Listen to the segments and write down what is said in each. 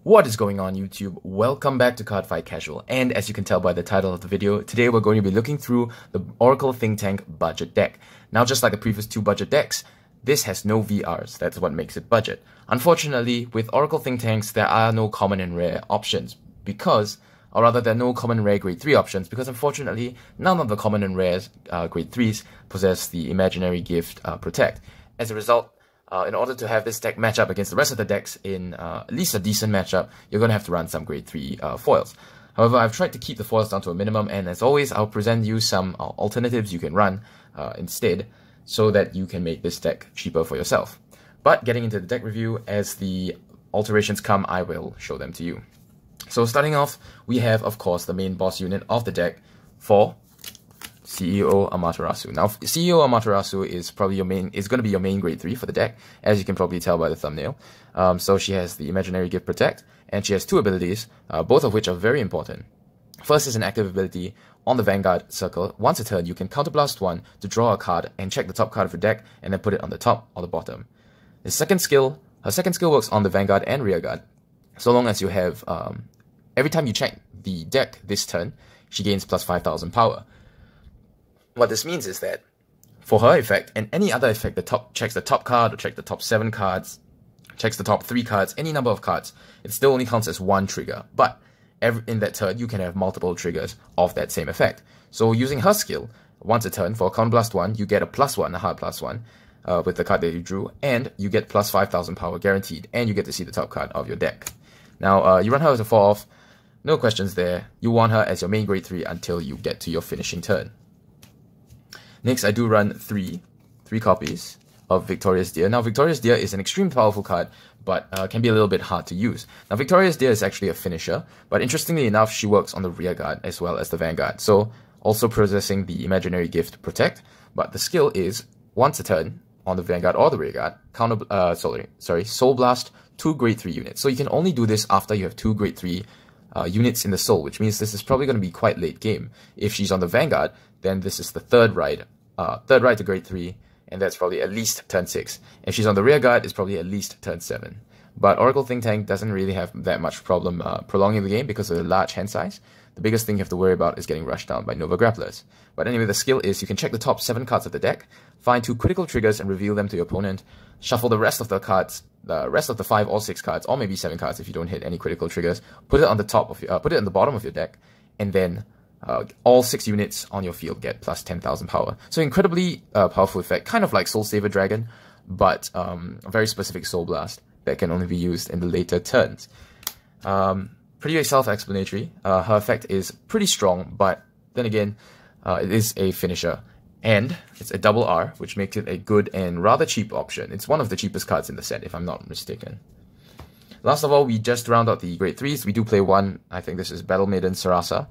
What is going on, YouTube? Welcome back to Cardfight Casual, and as you can tell by the title of the video, today we're going to be looking through the Oracle Think Tank budget deck. Now, just like the previous two budget decks, this has no VRs. That's what makes it budget. Unfortunately, with Oracle Think Tanks, there are no common and rare options because, or rather, there are no common and rare grade 3 options because unfortunately, none of the common and rare grade 3s possess the imaginary gift Protect. As a result, in order to have this deck match up against the rest of the decks in at least a decent matchup, you're going to have to run some grade 3 foils. However, I've tried to keep the foils down to a minimum, and as always, I'll present you some alternatives you can run instead, so that you can make this deck cheaper for yourself. But getting into the deck review, as the alterations come, I will show them to you. So starting off, we have, of course, the main boss unit of the deck for CEO Amaterasu. Now, CEO Amaterasu is probably going to be your main grade 3 for the deck, as you can probably tell by the thumbnail. So she has the Imaginary Gift Protect, and she has two abilities, both of which are very important. First is an active ability on the Vanguard circle. Once a turn, you can counterblast one to draw a card and check the top card of your deck, and then put it on the top or the bottom. Her second skill works on the Vanguard and Rearguard. So long as you have, every time you check the deck this turn, she gains plus 5,000 power. What this means is that for her effect and any other effect that checks the top card or checks the top 7 cards, checks the top 3 cards, any number of cards, it still only counts as one trigger. But in that turn, you can have multiple triggers of that same effect. So using her skill, once a turn for Counterblast 1, you get a +1, a hard +1 with the card that you drew, and you get plus 5,000 power guaranteed, and you get to see the top card of your deck. Now, you run her as a 4-off, no questions there. You want her as your main grade 3 until you get to your finishing turn. Next, I do run three copies of Victorious Deer. Now, Victorious Deer is an extremely powerful card, but can be a little bit hard to use. Now, Victorious Deer is actually a finisher, but interestingly enough, she works on the Rearguard as well as the Vanguard, so also possessing the Imaginary Gift Protect, but the skill is, once a turn, on the Vanguard or the Rearguard, Soul Blast 2 grade 3 units. So you can only do this after you have 2 grade 3 units in the soul, which means this is probably going to be quite late game. If she's on the Vanguard, then this is the third ride to grade 3, and that's probably at least turn 6. If she's on the Rearguard, it's probably at least turn 7. But Oracle Think Tank doesn't really have that much problem prolonging the game because of the large hand size. The biggest thing you have to worry about is getting rushed down by Nova Grapplers. But anyway, the skill is you can check the top 7 cards of the deck, find 2 critical triggers and reveal them to your opponent, shuffle the rest of the cards, the rest of the 5 or 6 cards, or maybe 7 cards if you don't hit any critical triggers, put it on the put it on the bottom of your deck, and then all 6 units on your field get plus 10,000 power. So incredibly powerful effect, kind of like Soul Saver Dragon, but a very specific Soul Blast that can only be used in the later turns. Pretty self-explanatory. Her effect is pretty strong, but then again, it is a finisher. And it's a double R, which makes it a good and rather cheap option. It's one of the cheapest cards in the set, if I'm not mistaken. Last of all, we just round out the grade 3s. We do play one, I think this is Battle Maiden Sarasa.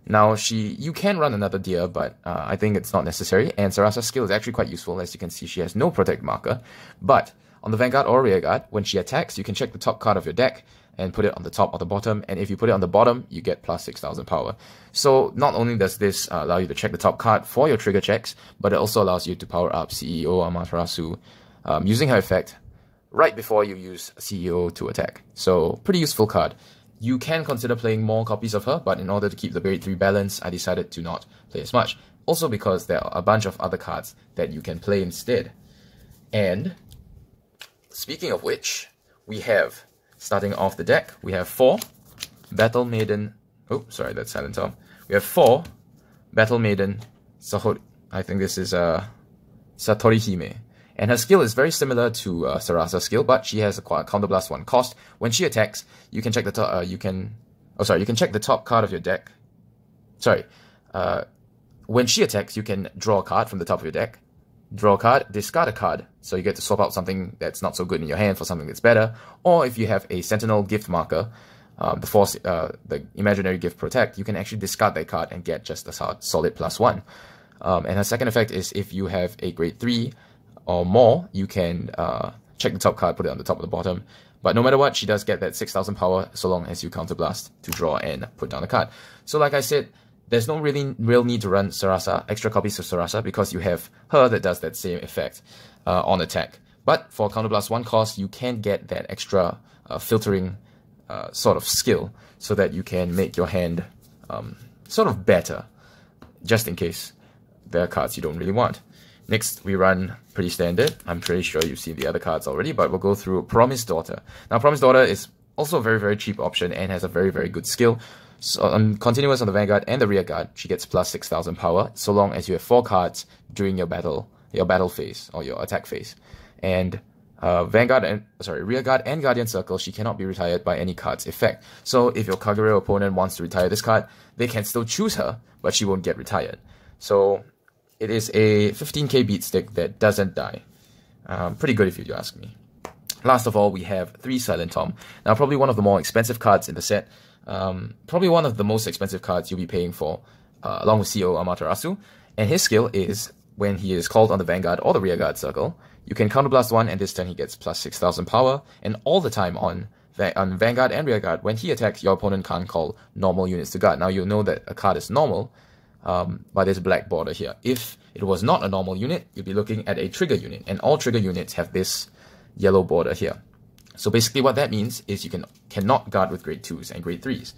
Now, you can run another Deer, but I think it's not necessary. And Sarasa's skill is actually quite useful. As you can see, she has no Protect marker. But on the Vanguard or Rearguard, when she attacks, you can check the top card of your deck and put it on the top or the bottom, and if you put it on the bottom, you get plus 6,000 power. So not only does this allow you to check the top card for your trigger checks, but it also allows you to power up CEO Amaterasu using her effect right before you use CEO to attack. So pretty useful card. You can consider playing more copies of her, but in order to keep the grade 3 balance, I decided to not play as much. Also because there are a bunch of other cards that you can play instead. And speaking of which, we have, starting off the deck, we have 4 Battle Maiden. Oh, sorry, that's Silent Tom. We have 4 Battle Maiden I think this is Satori Hime. And her skill is very similar to Sarasa's skill, but she has a Counterblast 1 cost. When she attacks, you can check the top. You can check the top card of your deck. When she attacks, you can draw a card from the top of your deck. Draw a card, discard a card, so you get to swap out something that's not so good in your hand for something that's better. Or if you have a Sentinel gift marker, the Imaginary Gift Protect, you can actually discard that card and get just a solid +1. And her second effect is if you have a grade 3 or more, you can check the top card, put it on the top or the bottom. But no matter what, she does get that 6,000 power so long as you counterblast to draw and put down a card. So like I said, there's no real need to run Sarasa, extra copies of Sarasa, because you have her that does that same effect on attack. But for Counterblast 1 cost, you can get that extra filtering sort of skill so that you can make your hand sort of better, just in case there are cards you don't really want. Next, we run pretty standard. I'm pretty sure you've seen the other cards already, but we'll go through Promised Daughter. Now, Promised Daughter is also a very, very cheap option and has a very, very good skill. So, continuous on the Vanguard and the Rear Guard, she gets plus 6,000 power, so long as you have 4 cards during your battle phase, or your attack phase. And Rear Guard and Guardian Circle, she cannot be retired by any card's effect. So if your Kagero opponent wants to retire this card, they can still choose her, but she won't get retired. So it is a 15k beat stick that doesn't die. Pretty good if you ask me. Last of all, we have 3 Silent Tom. Now, probably one of the more expensive cards in the set. Probably one of the most expensive cards you'll be paying for, along with CEO Amaterasu. And his skill is, when he is called on the Vanguard or the Rear Guard circle, you can counterblast 1, and this turn he gets plus 6,000 power. And all the time on Vanguard and Rear Guard, when he attacks, your opponent can't call normal units to guard. Now, you'll know that a card is normal by this black border here. If it was not a normal unit, you'd be looking at a trigger unit, and all trigger units have this yellow border here. So basically what that means is you cannot guard with grade 2s and grade 3s.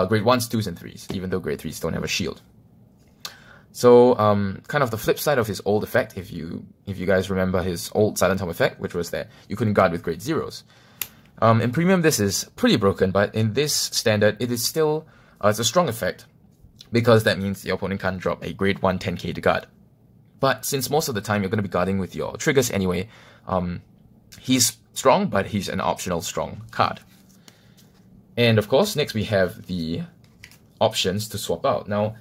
Grade 1s, 2s, and 3s, even though grade 3s don't have a shield. So kind of the flip side of his old effect, if you guys remember his old Silent Tom effect, which was that you couldn't guard with grade 0s. In Premium this is pretty broken, but in this Standard it is still it's a strong effect, because that means your opponent can't drop a grade 1 10k to guard. But since most of the time you're going to be guarding with your triggers anyway, he's strong, but he's an optional strong card. And of course, next we have the options to swap out. Now,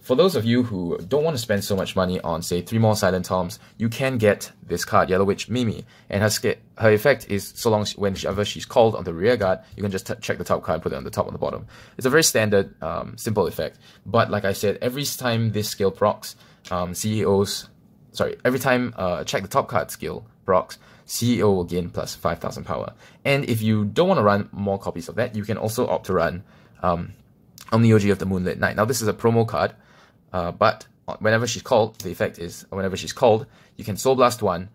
for those of you who don't want to spend so much money on, say, 3 more Silent Toms, you can get this card, Yellow Witch Mimi. And her effect is, so long whenever she's called on the Rear Guard, you can just check the top card and put it on the top and the bottom. It's a very standard, simple effect. But like I said, every time this skill procs, every time check the top card skill procs, CEO will gain plus 5,000 power. And if you don't want to run more copies of that, you can also opt to run Omnioji of the Moonlit Night. Now, this is a promo card, but whenever she's called, the effect is, whenever she's called, you can Soul Blast 1,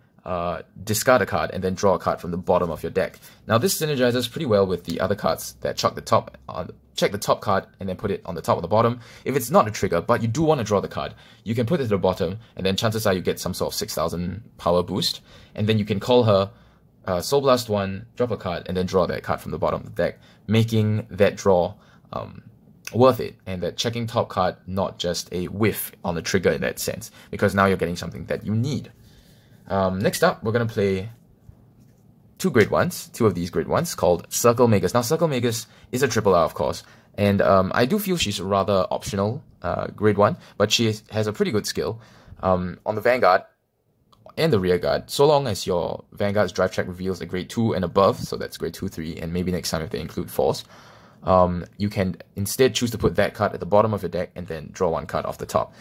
discard a card, and then draw a card from the bottom of your deck. Now, this synergizes pretty well with the other cards that check the top card and then put it on the top or the bottom. If it's not a trigger, but you do want to draw the card, you can put it to the bottom, and then chances are you get some sort of 6,000 power boost, and then you can call her Soul Blast 1, drop a card, and then draw that card from the bottom of the deck, making that draw worth it, and that checking top card not just a whiff on the trigger in that sense, because now you're getting something that you need. Next up, we're going to play 2 of these grade 1s called Circle Magus. Now, Circle Magus is a triple R, of course, and I do feel she's rather optional grade 1, but she has a pretty good skill. On the Vanguard and the Rear Guard, so long as your Vanguard's drive check reveals a grade 2 and above, so that's grade 2, 3, and maybe next time if they include 4s, you can instead choose to put that card at the bottom of your deck and then draw 1 card off the top.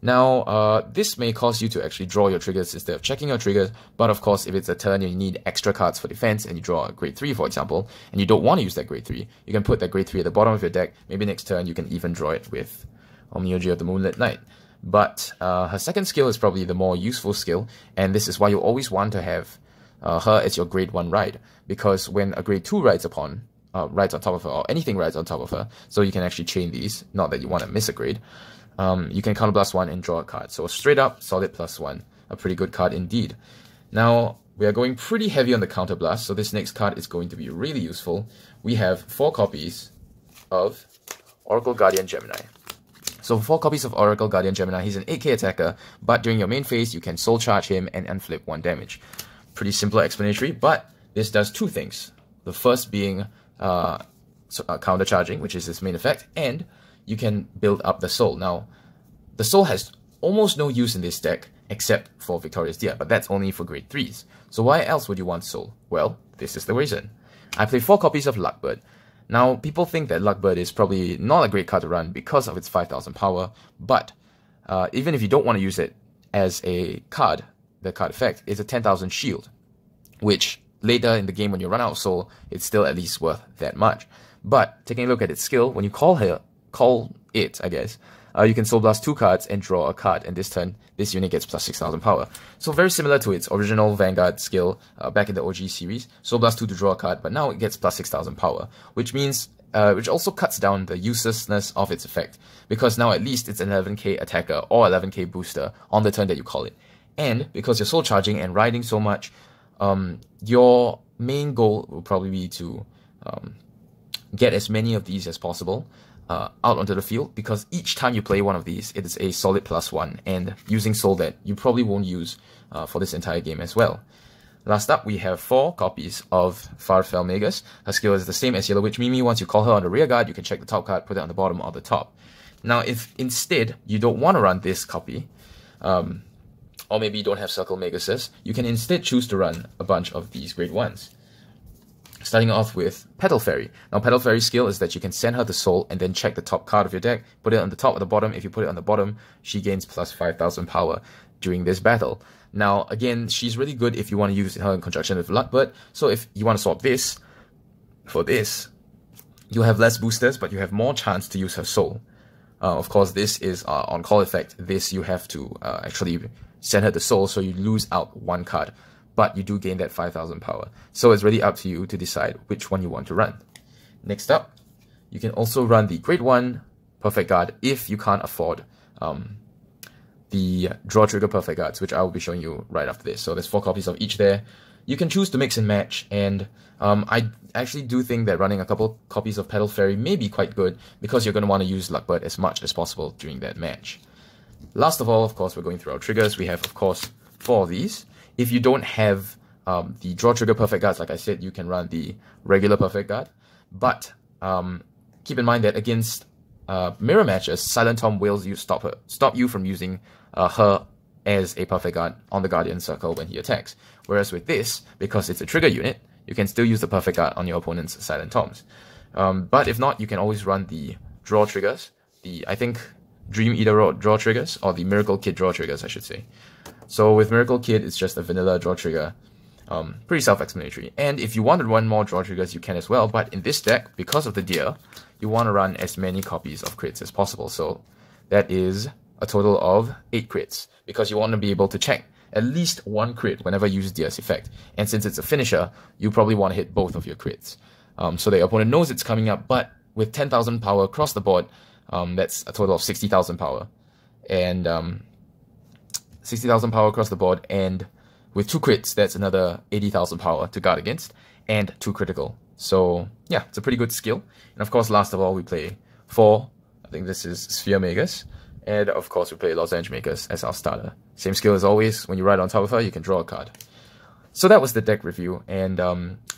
Now, this may cause you to actually draw your triggers instead of checking your triggers, but of course, if it's a turn and you need extra cards for defense and you draw a grade 3, for example, and you don't want to use that grade 3, you can put that grade 3 at the bottom of your deck. Maybe next turn you can even draw it with Omnioji of the Moonlit Night. But her second skill is probably the more useful skill, and this is why you always want to have her as your grade 1 ride, because when a grade 2 rides on top of her, or anything rides on top of her, so you can actually chain these, not that you want to miss a grade, you can counterblast 1 and draw a card. So straight up, solid +1, a pretty good card indeed. Now, we are going pretty heavy on the counterblast, so this next card is going to be really useful. We have 4 copies of Oracle Guardian Gemini. So 4 copies of Oracle Guardian Gemini, he's an 8k attacker, but during your main phase, you can soul charge him and unflip 1 damage. Pretty simple explanatory, but this does 2 things. The first being counter charging, which is his main effect, and you can build up the soul. Now, the soul has almost no use in this deck except for Victorious Dia, but that's only for grade 3s. So why else would you want soul? Well, this is the reason. I play 4 copies of Luckbird. Now, people think that Luckbird is probably not a great card to run because of its 5,000 power, but even if you don't want to use it as a card, the card effect is a 10,000 shield, which later in the game when you run out of soul, it's still at least worth that much. But taking a look at its skill, when you call it, you can Soul Blast 2 cards and draw a card, and this turn, this unit gets plus 6,000 power. So very similar to its original Vanguard skill back in the OG series, Soul Blast 2 to draw a card, but now it gets plus 6,000 power, which means, which also cuts down the uselessness of its effect, because now at least it's an 11k attacker or 11k booster on the turn that you call it. And because you're soul charging and riding so much, your main goal will probably be to get as many of these as possible out onto the field, because each time you play one of these, it is a solid +1, and using soul that you probably won't use for this entire game as well. Last up, we have 4 copies of Farfel Magus. Her skill is the same as Yellow Witch Mimi. Once you call her on the rear guard, you can check the top card, put it on the bottom or the top. Now, if instead you don't want to run this copy, or maybe you don't have Circle Maguses, you can instead choose to run a bunch of these Grade 1s. Starting off with Petal Fairy. Now, Petal Fairy's skill is that you can send her the soul and then check the top card of your deck, put it on the top or the bottom. If you put it on the bottom, she gains plus 5,000 power during this battle. Now, again, she's really good if you want to use her in conjunction with Luckbird. So if you want to swap this for this, you'll have less boosters, but you have more chance to use her soul. Of course, this is on call effect. This you have to actually send her the soul, so you lose out 1 card, but you do gain that 5,000 power. So it's really up to you to decide which one you want to run. Next up, you can also run the Grade 1 Perfect Guard if you can't afford the Draw Trigger Perfect Guards, which I will be showing you right after this. So there's 4 copies of each there. You can choose to mix and match, and I actually do think that running a couple copies of Petal Fairy may be quite good, because you're going to want to use Luckbird as much as possible during that match. Last of all, of course, we're going through our triggers. We have, of course, 4 of these. If you don't have the Draw Trigger Perfect Guards, like I said, you can run the regular Perfect Guard. But keep in mind that against mirror matches, Silent Tom will stop you from using her as a Perfect Guard on the Guardian Circle when he attacks. Whereas with this, because it's a trigger unit, you can still use the Perfect Guard on your opponent's Silent Toms. But if not, you can always run the draw triggers, I think, Dream Eater draw triggers, or the Miracle Kid draw triggers, I should say. So with Miracle Kid, it's just a vanilla draw trigger. Pretty self-explanatory. And if you want to run more draw triggers, you can as well. But in this deck, because of the deer, you want to run as many copies of crits as possible. So that is a total of 8 crits, because you want to be able to check at least 1 crit whenever you use deer's effect. And since it's a finisher, you probably want to hit both of your crits. So the opponent knows it's coming up, but with 10,000 power across the board, that's a total of 60,000 power. And 60,000 power across the board, and with 2 crits, that's another 80,000 power to guard against, and 2 critical. So yeah, it's a pretty good skill. And of course, last of all, we play 4, I think this is Sphere Magus, and of course we play Lozenge Magus as our starter. Same skill as always, when you ride on top of her, you can draw a card. So that was the deck review, and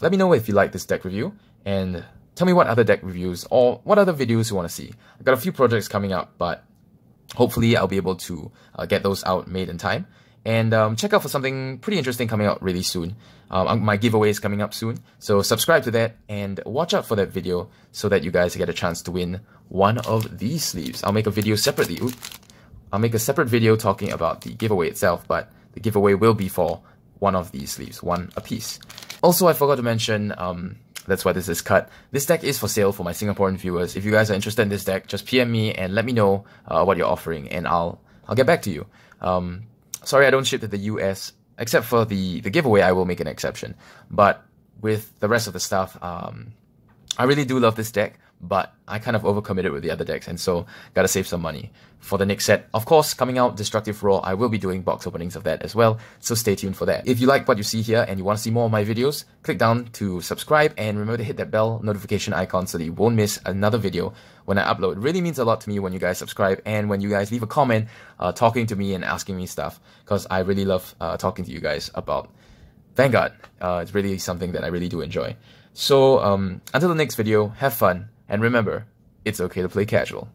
let me know if you like this deck review, and tell me what other deck reviews or what other videos you want to see. I've got a few projects coming up, but hopefully I'll be able to get those out made in time. And check out for something pretty interesting coming out really soon. My giveaway is coming up soon, so subscribe to that and watch out for that video so that you guys get a chance to win one of these sleeves. I'll make a video separately. I'll make a separate video talking about the giveaway itself, but the giveaway will be for one of these sleeves, 1 apiece. Also, I forgot to mention, that's why this is cut. This deck is for sale for my Singaporean viewers. If you guys are interested in this deck, just PM me and let me know what you're offering, and I'll get back to you. Sorry I don't ship to the US, except for the giveaway, I will make an exception. But with the rest of the stuff, I really do love this deck, but I kind of overcommitted with the other decks, and so gotta save some money for the next set. Of course, coming out Destructive Roar, I will be doing box openings of that as well, so stay tuned for that. If you like what you see here and you want to see more of my videos, click down to subscribe, and remember to hit that bell notification icon so that you won't miss another video when I upload. It really means a lot to me when you guys subscribe and when you guys leave a comment talking to me and asking me stuff, because I really love talking to you guys about Vanguard. It's really something that I really do enjoy. So until the next video, have fun, and remember, it's okay to play casual.